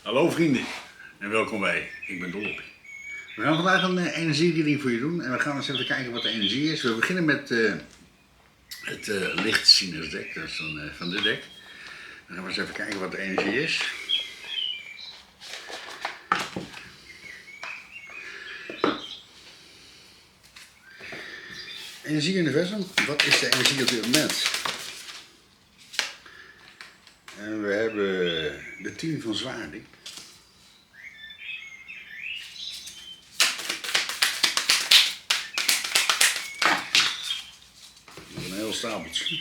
Hallo vrienden en welkom bij Ik ben Dolopie. We gaan vandaag een energiereading voor je doen en we gaan eens even kijken wat de energie is. We beginnen met het lichtzienersdek, dat is van dit dek. Dan gaan we eens even kijken wat de energie is. Energie-universum, wat is de energie op dit moment? En we hebben de 10 van zwaarden. Nog een heel stapeltje.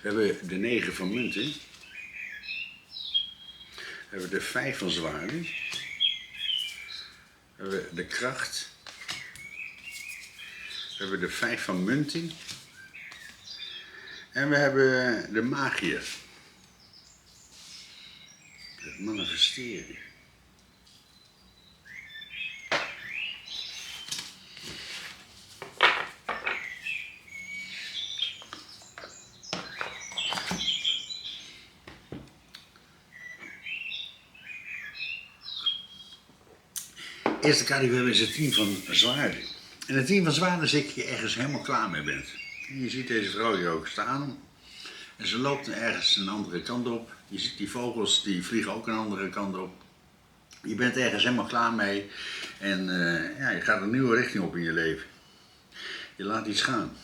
We hebben de 9 van munten. We hebben de 5 van zwaarden. We hebben de kracht. We hebben de 5 van munten. En we hebben de magier. Het manifesteren. De eerste kaart die we hebben is het 10 van zwaarden. En het 10 van zwaarden zit je ergens helemaal klaar mee bent. En je ziet deze vrouw hier ook staan. En ze loopt ergens een andere kant op. Je ziet die vogels die vliegen ook een andere kant op. Je bent ergens helemaal klaar mee. En ja, je gaat een nieuwe richting op in je leven. Je laat iets gaan.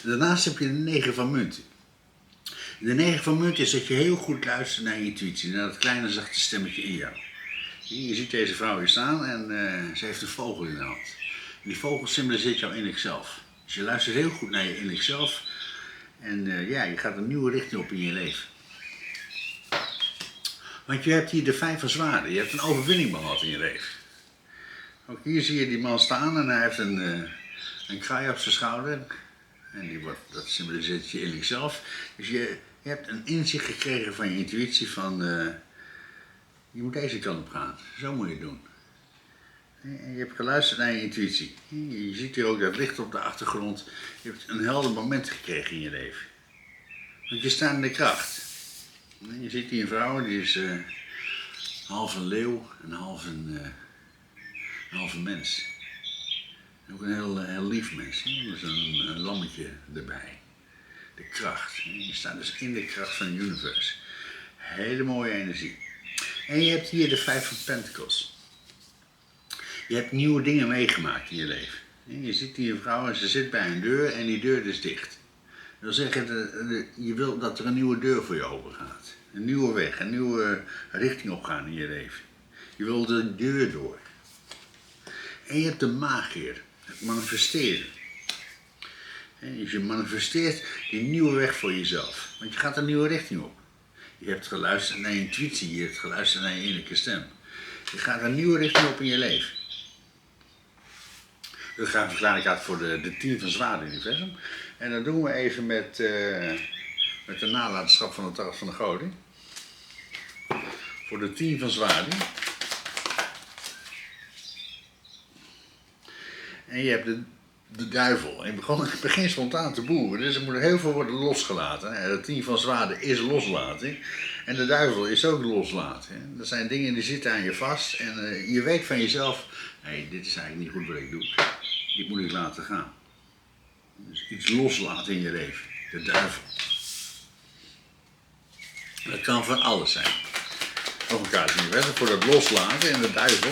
En daarnaast heb je de 9 van munten. De 9 van munten is dat je heel goed luistert naar je intuïtie. Naar dat kleine zachte stemmetje in jou. Je ziet deze vrouw hier staan en ze heeft een vogel in de hand. En die vogel symboliseert jouw innerlijk zelf. Dus je luistert heel goed naar je innerlijk zelf. En ja, je gaat een nieuwe richting op in je leven. Want je hebt hier de 5 van zwaarden. Je hebt een overwinning behaald in je leven. Ook hier zie je die man staan en hij heeft een kraai op zijn schouder. En dat symboliseert je innerlijk zelf. Dus je hebt een inzicht gekregen van je intuïtie van... je moet deze kant op gaan. Zo moet je het doen. En je hebt geluisterd naar je intuïtie. Je ziet hier ook dat licht op de achtergrond. Je hebt een helder moment gekregen in je leven. Want je staat in de kracht. En je ziet hier een vrouw, die is half een leeuw en half een mens. Ook een heel lief mens. Er is een lammetje erbij. De kracht. Je staat dus in de kracht van het universe. Hele mooie energie. En je hebt hier de 5 van Pentacles. Je hebt nieuwe dingen meegemaakt in je leven. Je ziet hier een vrouw en ze zit bij een deur en die deur is dicht. Dat wil zeggen, je wilt dat er een nieuwe deur voor je open gaat. Een nieuwe weg, een nieuwe richting opgaan in je leven. Je wilt de deur door. En je hebt de magier, het manifesteren. Dus je manifesteert die nieuwe weg voor jezelf. Want je gaat een nieuwe richting op. Je hebt geluisterd naar je intuïtie, je hebt geluisterd naar je innerlijke stem. Je gaat een nieuwe richting op in je leven. We gaan een verklaringkaart voor de 10 van zwaarden universum. En dat doen we even met de nalatenschap van het tarot van de goden. Voor de 10 van zwaarden. En je hebt de duivel. En je begint spontaan te boeren, dus er moet heel veel worden losgelaten. De 10 van zwaarden is loslaten. En de duivel is ook loslaten. Dat zijn dingen die zitten aan je vast. En je weet van jezelf, hey, dit is eigenlijk niet goed wat ik doe. Dit moet ik laten gaan. Dus iets loslaten in je leven. De duivel. Dat kan van alles zijn. Nog een kaartje universum voor dat loslaten en de duivel.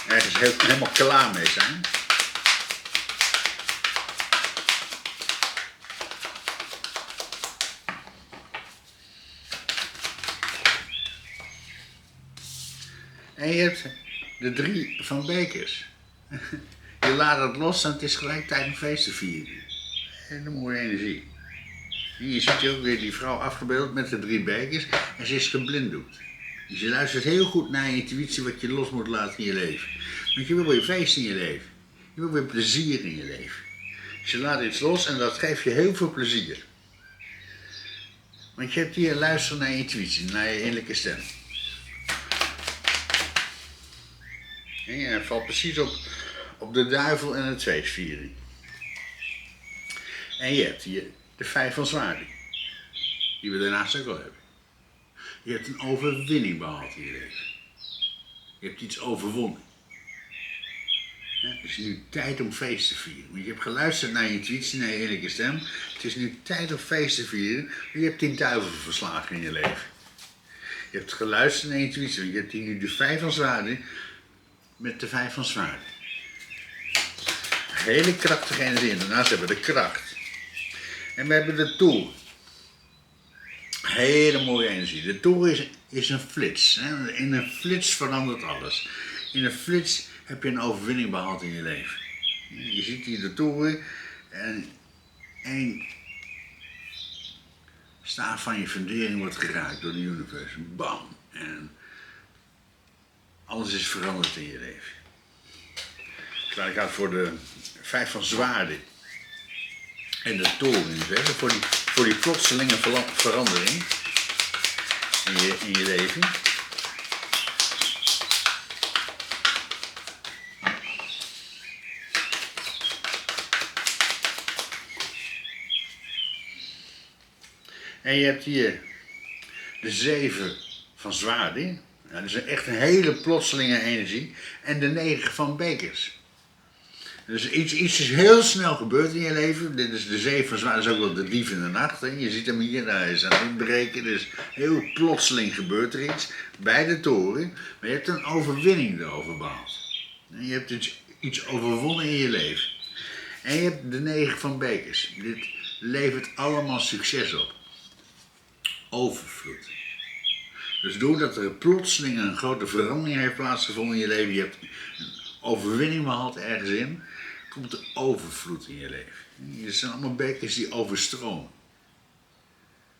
Ergens helemaal klaar mee zijn. En je hebt de 3 van bekers. Je laat het los en het is gelijk tijd om feest te vieren. Hele mooie energie. Je ziet hier ook weer die vrouw afgebeeld met de 3 bekers en ze is geblinddoekt. Dus je luistert heel goed naar je intuïtie wat je los moet laten in je leven. Want je wil weer feest in je leven. Je wil weer plezier in je leven. Dus je laat iets los en dat geeft je heel veel plezier. Want je hebt hier luisteren naar je intuïtie, naar je innerlijke stem. En je valt precies op de duivel en het feestviering. En je hebt hier de 5 van zwaarden. die we daarnaast ook al hebben. Je hebt een overwinning behaald in je leven. Je hebt iets overwonnen. Ja, het is nu tijd om feest te vieren. Want je hebt geluisterd naar je intuïtie, naar je eerlijke stem. Het is nu tijd om feest te vieren. Je hebt die duivel verslagen in je leven. Je hebt geluisterd naar je intuïtie. Want je hebt hier nu de 5 van zwaarden met de 5 van zwaarden. Hele krachtige energie. En daarnaast hebben we de kracht. En we hebben de toer. Hele mooie energie. De toer is een flits. Hè? In een flits verandert alles. In een flits heb je een overwinning behaald in je leven. Je ziet hier de toren en één staaf van je fundering wordt geraakt door de universe. Bam! En alles is veranderd in je leven. Ik ga voor de 5 van zwaarden en de toren. Voor die plotselinge verandering in je leven. En je hebt hier de 7 van zwaarden. Ja, dat is echt een hele plotselinge energie. En de 9 van bekers. Dus iets is heel snel gebeurd in je leven. Dit is de 7 van zwaarden, dat is ook wel de dief in de nacht. Hè. Je ziet hem hier, hij is aan het inbreken. Dus heel plotseling gebeurt er iets bij de toren. Maar je hebt een overwinning erover behaald. Je hebt iets overwonnen in je leven. En je hebt de 9 van bekers. Dit levert allemaal succes op. Overvloed. Dus doordat er plotseling een grote verandering heeft plaatsgevonden in je leven, je hebt een overwinning behaald ergens in, komt er overvloed in je leven. Het zijn allemaal bekers die overstromen.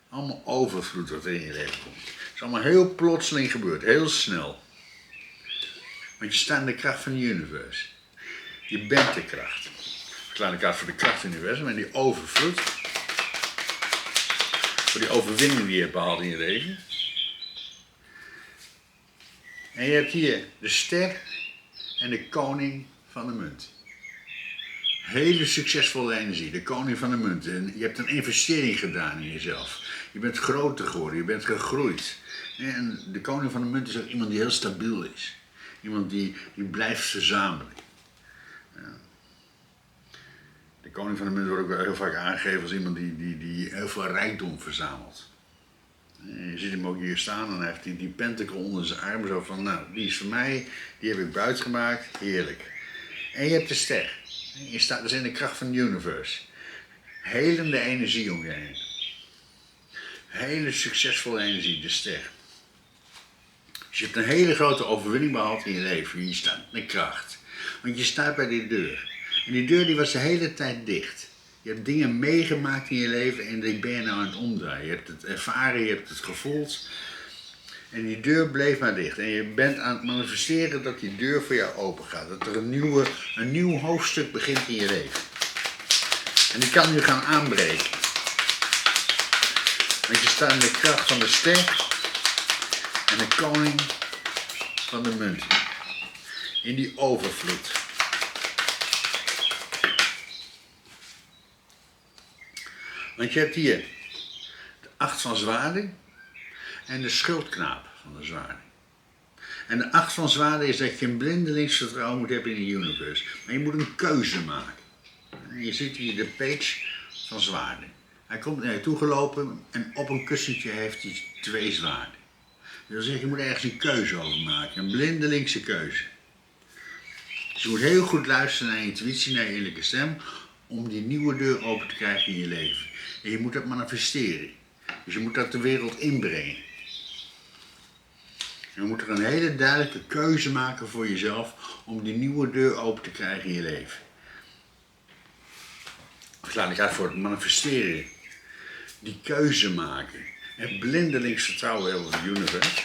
Allemaal overvloed wat er in je leven komt. Het is allemaal heel plotseling gebeurd, heel snel. Want je staat in de kracht van het universe. Je bent de kracht. Ik sla de kaart voor de kracht van het universum en die overvloed. Voor die overwinning die je hebt behaald in je leven. En je hebt hier de ster en de koning van de munt. Hele succesvolle energie, de koning van de munt. En je hebt een investering gedaan in jezelf. Je bent groter geworden, je bent gegroeid. En de koning van de munt is ook iemand die heel stabiel is. Iemand die blijft verzamelen. De koning van de munt wordt ook heel vaak aangegeven als iemand die heel veel rijkdom verzamelt. Je ziet hem ook hier staan en hij heeft die pentacle onder zijn arm. Zo van, nou, die is voor mij, die heb ik buitgemaakt, heerlijk. En je hebt de ster. Je staat dus in de kracht van het universe. Helende energie om je heen. Hele succesvolle energie, de ster. Dus je hebt een hele grote overwinning behaald in je leven. Je staat in de kracht. Want je staat bij die deur. En die deur die was de hele tijd dicht. Je hebt dingen meegemaakt in je leven en die ben je nou aan het omdraaien. Je hebt het ervaren, je hebt het gevoeld. En die deur bleef maar dicht. En je bent aan het manifesteren dat die deur voor jou open gaat. Dat er een nieuw hoofdstuk begint in je leven. En die kan nu gaan aanbreken. Want je staat in de kracht van de ster en de koning van de munt. In die overvloed. Want je hebt hier de 8 van zwaarden en de schuldknaap van de zwaarden. En de 8 van zwaarden is dat je een blindelings vertrouwen moet hebben in de universe. Maar je moet een keuze maken. En je ziet hier de page van zwaarden. Hij komt naar je toe gelopen en op een kussentje heeft hij 2 zwaarden. Dat wil zeggen, je moet ergens een keuze over maken. Een blindelingse keuze. Dus je moet heel goed luisteren naar je intuïtie, naar je eerlijke stem, om die nieuwe deur open te krijgen in je leven. En je moet dat manifesteren. Dus je moet dat de wereld inbrengen. Je moet er een hele duidelijke keuze maken voor jezelf om die nieuwe deur open te krijgen in je leven. Ik laat ik uit voor het manifesteren. Die keuze maken. En blindelings vertrouwen hebben op het universe.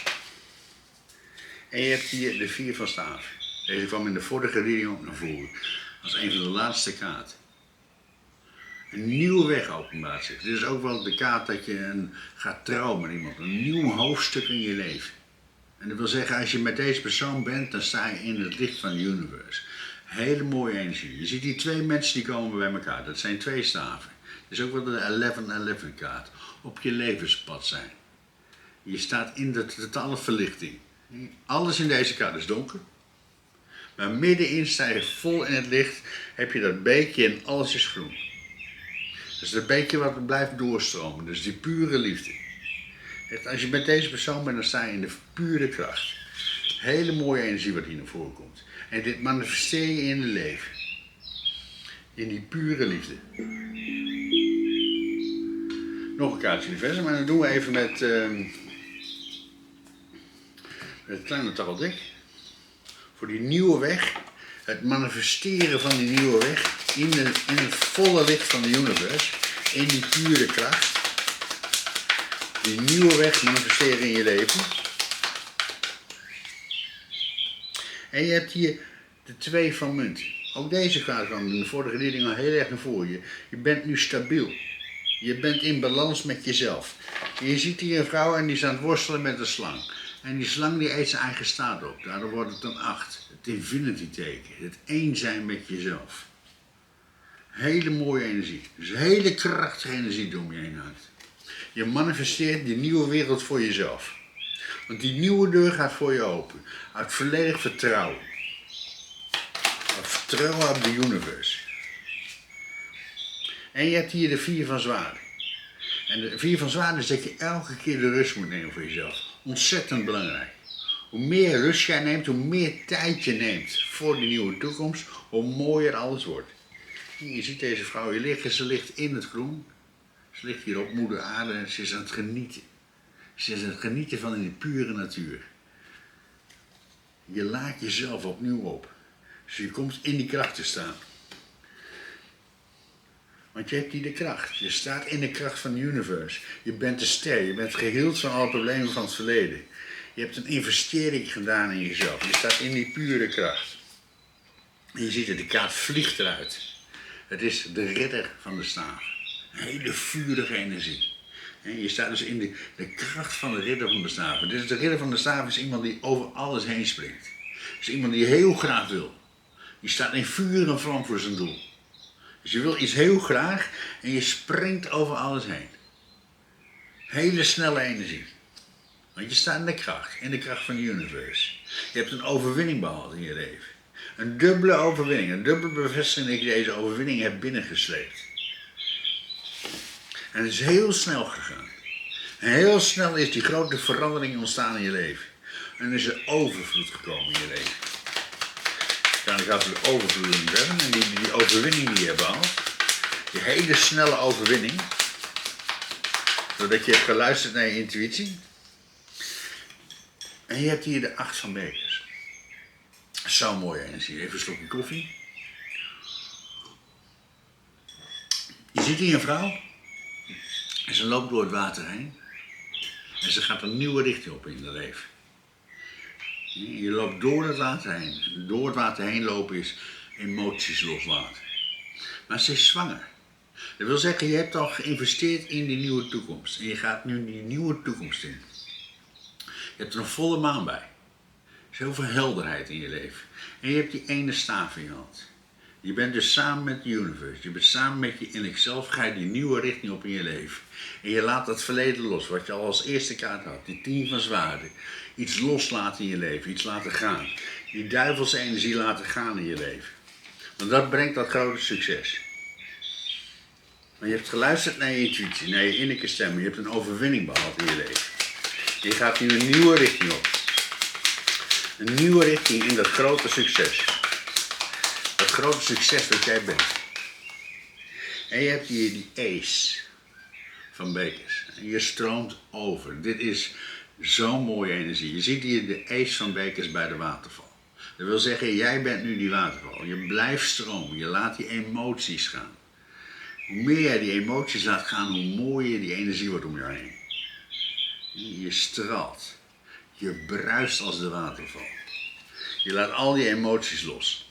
En je hebt hier de 4 van staven. Deze kwam in de vorige reading ook naar voren. Als een van de laatste kaarten. Een nieuwe weg openbaart zich. Dit is ook wel de kaart dat je gaat trouwen met iemand. Een nieuw hoofdstuk in je leven. En dat wil zeggen, als je met deze persoon bent, dan sta je in het licht van het universe. Hele mooie energie. Je ziet die 2 mensen die komen bij elkaar. Dat zijn 2 staven. is ook wel de 11-11 kaart. Op je levenspad zijn. Je staat in de totale verlichting. Alles in deze kaart is donker. Maar middenin sta je vol in het licht. Heb je dat beekje en alles is groen. Dus dat beekje wat blijft doorstromen. Dus die pure liefde. Echt, als je met deze persoon bent, dan sta je in de pure kracht. Hele mooie energie wat hier naar voren komt. En dit manifesteer je in het leven. In die pure liefde. Nog een kaartje universum, maar dan doen we even met het kleine taroldek. Voor die nieuwe weg. Het manifesteren van die nieuwe weg. In het volle licht van de universe. In die pure kracht. Die nieuwe weg manifesteren in je leven. En je hebt hier de 2 van munt. Ook deze kaart kwam in de vorige reading al heel erg naar voren. Je bent nu stabiel. Je bent in balans met jezelf. En je ziet hier een vrouw en die is aan het worstelen met een slang. En die slang die eet zijn eigen staat op. Daardoor wordt het een 8. Het infinity teken. Het één zijn met jezelf. Hele mooie energie. Dus hele krachtige energie die om je heen hangt. Je manifesteert die nieuwe wereld voor jezelf. Want die nieuwe deur gaat voor je open. Uit volledig vertrouwen. Uit vertrouwen op de universe. En je hebt hier de 4 van zwaarden. En de 4 van zwaarden is dat je elke keer de rust moet nemen voor jezelf. Ontzettend belangrijk. Hoe meer rust jij neemt, hoe meer tijd je neemt voor die nieuwe toekomst, hoe mooier alles wordt. Je ziet deze vrouw hier liggen, ze ligt in het groen. Ze ligt hier op moeder aarde en ze is aan het genieten. Ze is aan het genieten van in de pure natuur. Je laat jezelf opnieuw op. Dus je komt in die kracht te staan. Want je hebt hier de kracht. Je staat in de kracht van de universe. Je bent de ster. Je bent geheeld van alle problemen van het verleden. Je hebt een investering gedaan in jezelf. Je staat in die pure kracht. En je ziet het, de kaart vliegt eruit. Het is de ridder van de staaf. Een hele vurige energie. En je staat dus in de kracht van de ridder van de staaf. Dus de ridder van de staaf is iemand die over alles heen springt. Het is iemand die heel graag wil. Die staat in vuur en vlam voor zijn doel. Dus je wil iets heel graag en je springt over alles heen. Hele snelle energie. Want je staat in de kracht van de universe. Je hebt een overwinning behaald in je leven. Een dubbele overwinning, een dubbele bevestiging dat je deze overwinning hebt binnengesleept. En het is heel snel gegaan. En heel snel is die grote verandering ontstaan in je leven. En is er overvloed gekomen in je leven. Dan gaat er de overvloed in verder. En die overwinning die je hebt behaald. Die hele snelle overwinning. Doordat je hebt geluisterd naar je intuïtie. En je hebt hier de 8 van bekers. Zo'n mooie energie. Even een slokje koffie. Je ziet hier een vrouw. En ze loopt door het water heen. En ze gaat een nieuwe richting op in haar leven. Je loopt door het water heen. Door het water heen lopen is emoties loslaten. Maar ze is zwanger. Dat wil zeggen, je hebt al geïnvesteerd in die nieuwe toekomst. En je gaat nu die nieuwe toekomst in. Je hebt er een volle maan bij. Er is heel veel helderheid in je leven. En je hebt die ene staaf in je hand. Je bent dus samen met de universe. Je bent samen met je innerlijk zelf. Ga je die nieuwe richting op in je leven. En je laat het verleden los. Wat je al als eerste kaart had. Die 10 van zwaarden. Iets loslaten in je leven. Iets laten gaan. Die duivelse energie laten gaan in je leven. Want dat brengt dat grote succes. Maar je hebt geluisterd naar je intuïtie. Naar je innerlijke stem. Je hebt een overwinning behaald in je leven. Je gaat nu een nieuwe richting op. Een nieuwe richting in dat grote succes. Dat grote succes wat jij bent. En je hebt hier die ace van bekers. En je stroomt over. Dit is zo'n mooie energie. Je ziet hier de ace van bekers bij de waterval. Dat wil zeggen, jij bent nu die waterval. Je blijft stromen. Je laat die emoties gaan. Hoe meer jij die emoties laat gaan, hoe mooier die energie wordt om je heen. Je straalt. Je bruist als de waterval. Je laat al die emoties los.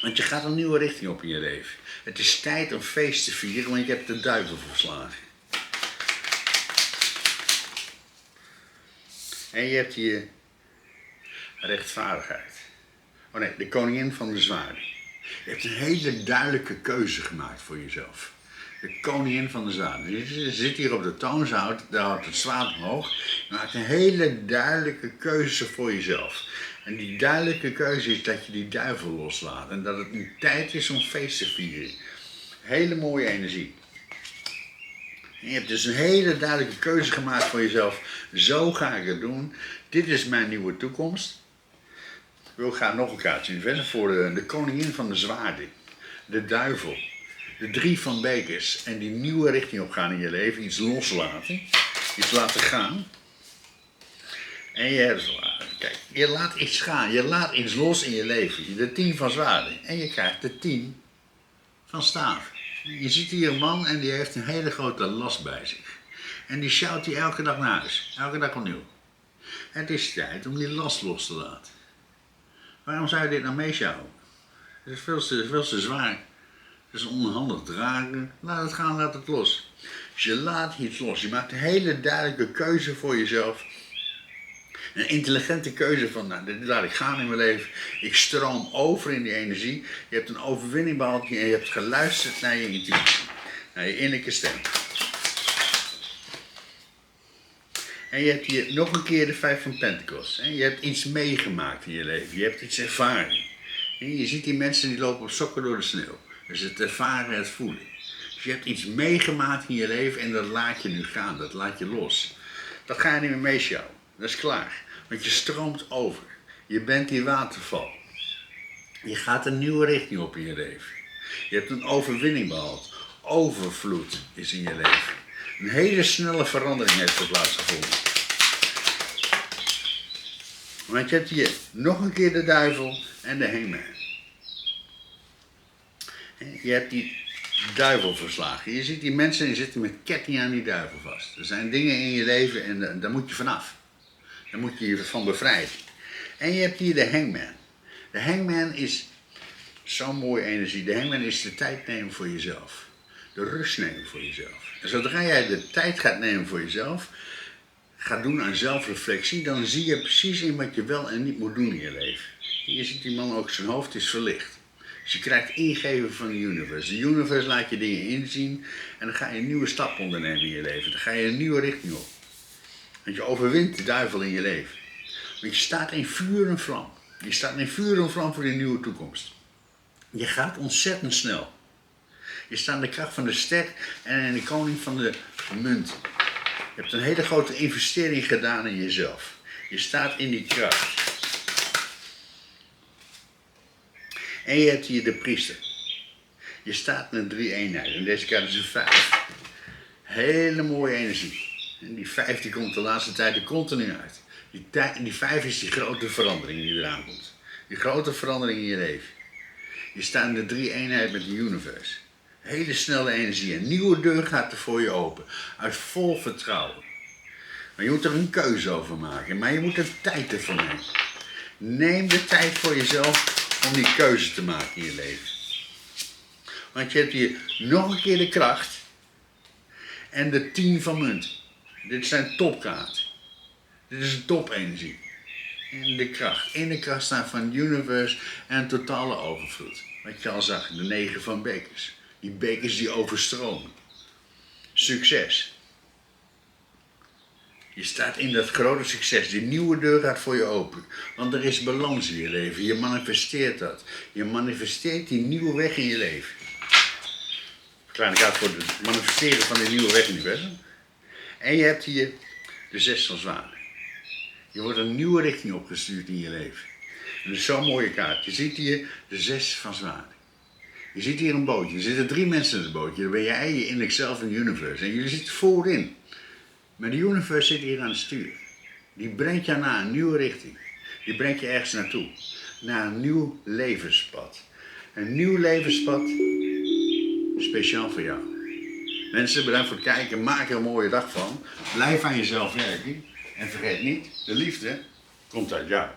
Want je gaat een nieuwe richting op in je leven. Het is tijd om feest te vieren, want je hebt de duivel verslagen. En je hebt hier rechtvaardigheid. Oh nee, de koningin van de zwaarden. Je hebt een hele duidelijke keuze gemaakt voor jezelf. De koningin van de zwaarden. Je zit hier op de toonzout, daar houdt het zwaard omhoog. Je maakt een hele duidelijke keuze voor jezelf. En die duidelijke keuze is dat je die duivel loslaat. En dat het nu tijd is om feest te vieren. Hele mooie energie. En je hebt dus een hele duidelijke keuze gemaakt voor jezelf. Zo ga ik het doen. Dit is mijn nieuwe toekomst. Ik wil graag nog een kaartje inversen voor de koningin van de zwaarden. De duivel. De 3 van bekers. En die nieuwe richting op gaan in je leven. Iets loslaten. Iets laten gaan. En kijk, je laat iets gaan. Je laat iets los in je leven. De 10 van zwaarden. En je krijgt de 10 van staaf. Je ziet hier een man en die heeft een hele grote last bij zich. En die sjouwt hij elke dag naar huis. Elke dag opnieuw. Het is tijd om die last los te laten. Waarom zou je dit nou meesjouwen? Het is veel te zwaar. Het is onhandig dragen. Laat het gaan, laat het los. Dus je laat iets los. Je maakt een hele duidelijke keuze voor jezelf. Een intelligente keuze van, nou, dit laat ik gaan in mijn leven. Ik stroom over in die energie. Je hebt een overwinning behaald en je hebt geluisterd naar je intuïtie. Naar je innerlijke stem. En je hebt hier nog een keer de 5 van Pentacles. Je hebt iets meegemaakt in je leven. Je hebt iets ervaren. En je ziet die mensen die lopen op sokken door de sneeuw. Dus het ervaren, het voelen. Dus je hebt iets meegemaakt in je leven en dat laat je nu gaan. Dat laat je los. Dat ga je niet meer meesjouwen. Dat is klaar. Want je stroomt over. Je bent die waterval. Je gaat een nieuwe richting op in je leven. Je hebt een overwinning behaald. Overvloed is in je leven. Een hele snelle verandering heeft er plaatsgevonden. Want je hebt hier nog een keer de duivel en de hangman. Je hebt die duivel verslagen. Je ziet die mensen die zitten met ketting aan die duivel vast. Er zijn dingen in je leven en daar moet je vanaf. Daar moet je je van bevrijden. En je hebt hier de hangman. De hangman is zo'n mooie energie. De hangman is de tijd nemen voor jezelf. De rust nemen voor jezelf. En zodra jij de tijd gaat nemen voor jezelf, gaat doen aan zelfreflectie, dan zie je precies in wat je wel en niet moet doen in je leven. Je ziet die man ook, zijn hoofd is verlicht. Dus je krijgt ingeven van de universe. De universe laat je dingen inzien en dan ga je een nieuwe stap ondernemen in je leven. Dan ga je een nieuwe richting op. Want je overwint de duivel in je leven. Want je staat in vuur en vlam. Je staat in vuur en vlam voor die nieuwe toekomst. Je gaat ontzettend snel. Je staat in de kracht van de ster en in de koning van de munt. Je hebt een hele grote investering gedaan in jezelf. Je staat in die kracht. En je hebt hier de priester. Je staat in 3 eenheid. En deze kaart is een 5. Hele mooie energie. En die 5 die komt de laatste tijd er continu uit. Die 5 is die grote verandering die eraan komt. Die grote verandering in je leven. Je staat in de 3 eenheid met de universe. Hele snelle energie. Een nieuwe deur gaat er voor je open. Uit vol vertrouwen. Maar je moet er een keuze over maken. Maar je moet er tijd ervoor nemen. Neem de tijd voor jezelf om die keuze te maken in je leven. Want je hebt hier nog een keer de kracht. En de 10 van munt. Dit zijn topkaarten. Dit is een topenergie. En de kracht. In de kracht staan van universe en totale overvloed. Wat je al zag, de 9 van bekers. Die bekers die overstromen. Succes. Je staat in dat grote succes. Die nieuwe deur gaat voor je open. Want er is balans in je leven. Je manifesteert dat. Je manifesteert die nieuwe weg in je leven. Kleine kaart voor het manifesteren van die nieuwe weg in je leven. En je hebt hier de 6 van zwaarden. Je wordt een nieuwe richting opgestuurd in je leven. En dat is zo'n mooie kaart. Je ziet hier de 6 van zwaarden. Je ziet hier een bootje. Er zitten 3 mensen in het bootje. Dan ben jij, je innerlijk zelf en de universe. En jullie zitten voorin. Maar de universe zit hier aan het stuur. Die brengt jou naar een nieuwe richting. Die brengt je ergens naartoe. Naar een nieuw levenspad. Een nieuw levenspad. Speciaal voor jou. Mensen, bedankt voor het kijken. Maak er een mooie dag van. Blijf aan jezelf werken. En vergeet niet, de liefde komt uit jou.